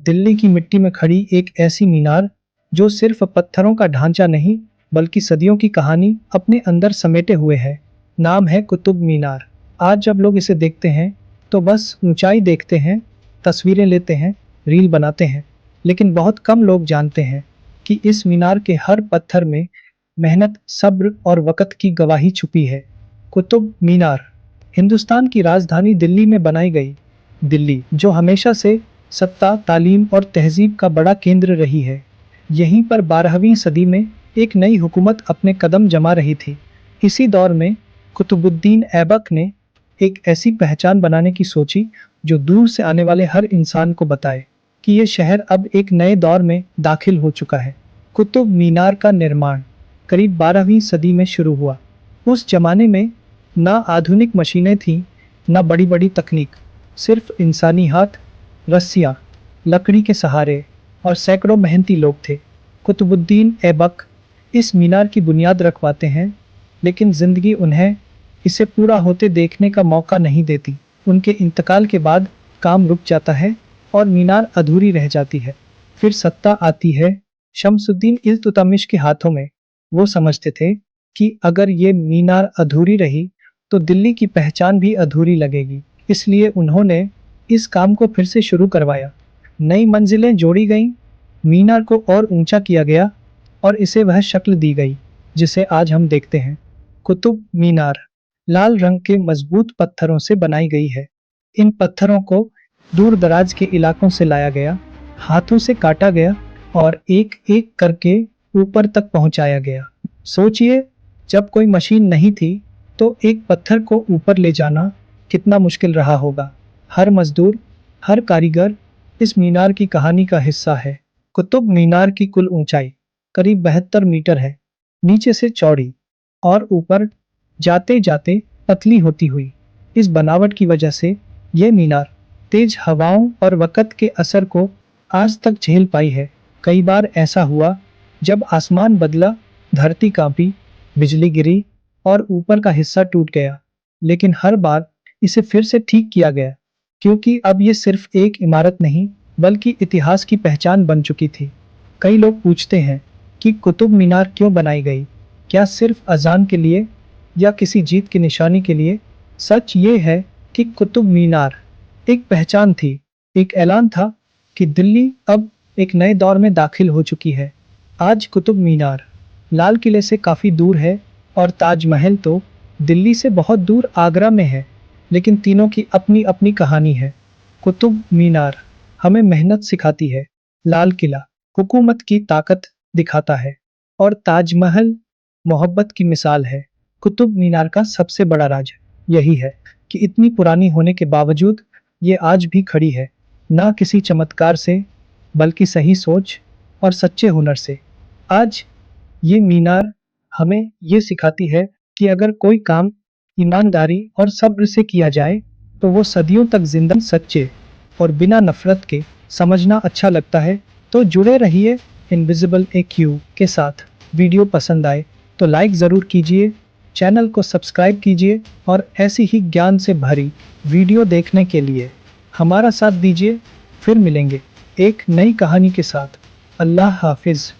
दिल्ली की मिट्टी में खड़ी एक ऐसी मीनार जो सिर्फ पत्थरों का ढांचा नहीं बल्कि सदियों की कहानी अपने अंदर समेटे हुए है। नाम है कुतुब मीनार। आज जब लोग इसे देखते हैं तो बस ऊंचाई देखते हैं, तस्वीरें लेते हैं, रील बनाते हैं, लेकिन बहुत कम लोग जानते हैं कि इस मीनार के हर पत्थर में मेहनत, सब्र और वक़्त की गवाही छुपी है। कुतुब मीनार हिंदुस्तान की राजधानी दिल्ली में बनाई गई। दिल्ली जो हमेशा से सत्ता, तालीम और तहजीब का बड़ा केंद्र रही है। यहीं पर 12वीं सदी में एक नई हुकूमत अपने कदम जमा रही थी। इसी दौर में कुतुबुद्दीन ऐबक ने एक ऐसी पहचान बनाने की सोची जो दूर से आने वाले हर इंसान को बताए कि ये शहर अब एक नए दौर में दाखिल हो चुका है। कुतुब मीनार का निर्माण करीब 12वीं सदी में शुरू हुआ। उस जमाने में ना आधुनिक मशीनें थीं, ना बड़ी बड़ी तकनीक, सिर्फ इंसानी हाथ, रस्सियाँ, लकड़ी के सहारे और सैकड़ों मेहनती लोग थे। कुतुबुद्दीन ऐबक इस मीनार की बुनियाद रखवाते हैं, लेकिन जिंदगी उन्हें इसे पूरा होते देखने का मौका नहीं देती। उनके इंतकाल के बाद काम रुक जाता है और मीनार अधूरी रह जाती है। फिर सत्ता आती है शमसुद्दीन इल्तुतमिश के हाथों में। वो समझते थे कि अगर ये मीनार अधूरी रही तो दिल्ली की पहचान भी अधूरी लगेगी। इसलिए उन्होंने इस काम को फिर से शुरू करवाया। नई मंजिलें जोड़ी गईं, मीनार को और ऊंचा किया गया और इसे वह शक्ल दी गई जिसे आज हम देखते हैं। कुतुब मीनार लाल रंग के मजबूत पत्थरों से बनाई गई है। इन पत्थरों को दूर दराज के इलाकों से लाया गया, हाथों से काटा गया और एक एक करके ऊपर तक पहुंचाया गया। सोचिए, जब कोई मशीन नहीं थी तो एक पत्थर को ऊपर ले जाना कितना मुश्किल रहा होगा। हर मजदूर, हर कारीगर इस मीनार की कहानी का हिस्सा है। कुतुब मीनार की कुल ऊंचाई करीब 72 मीटर है, नीचे से चौड़ी और ऊपर जाते जाते पतली होती हुई। इस बनावट की वजह से यह मीनार तेज हवाओं और वक़्त के असर को आज तक झेल पाई है। कई बार ऐसा हुआ जब आसमान बदला, धरती कांपी, बिजली गिरी और ऊपर का हिस्सा टूट गया, लेकिन हर बार इसे फिर से ठीक किया गया, क्योंकि अब ये सिर्फ एक इमारत नहीं बल्कि इतिहास की पहचान बन चुकी थी। कई लोग पूछते हैं कि कुतुब मीनार क्यों बनाई गई? क्या सिर्फ अजान के लिए या किसी जीत की निशानी के लिए? सच ये है कि कुतुब मीनार एक पहचान थी, एक ऐलान था कि दिल्ली अब एक नए दौर में दाखिल हो चुकी है। आज कुतुब मीनार लाल किले से काफ़ी दूर है और ताजमहल तो दिल्ली से बहुत दूर आगरा में है, लेकिन तीनों की अपनी अपनी कहानी है। कुतुब मीनार हमें मेहनत सिखाती है, लाल किला हुकूमत की ताकत दिखाता है और ताजमहल मोहब्बत की मिसाल है। कुतुब मीनार का सबसे बड़ा राज यही है कि इतनी पुरानी होने के बावजूद ये आज भी खड़ी है, ना किसी चमत्कार से बल्कि सही सोच और सच्चे हुनर से। आज ये मीनार हमें ये सिखाती है कि अगर कोई काम ईमानदारी और सब्र से किया जाए तो वो सदियों तक जिंदा। सच्चे और बिना नफरत के समझना अच्छा लगता है तो जुड़े रहिए इनविजिबल एक्यू के साथ। वीडियो पसंद आए तो लाइक ज़रूर कीजिए, चैनल को सब्सक्राइब कीजिए और ऐसी ही ज्ञान से भरी वीडियो देखने के लिए हमारा साथ दीजिए। फिर मिलेंगे एक नई कहानी के साथ। अल्लाह हाफिज़।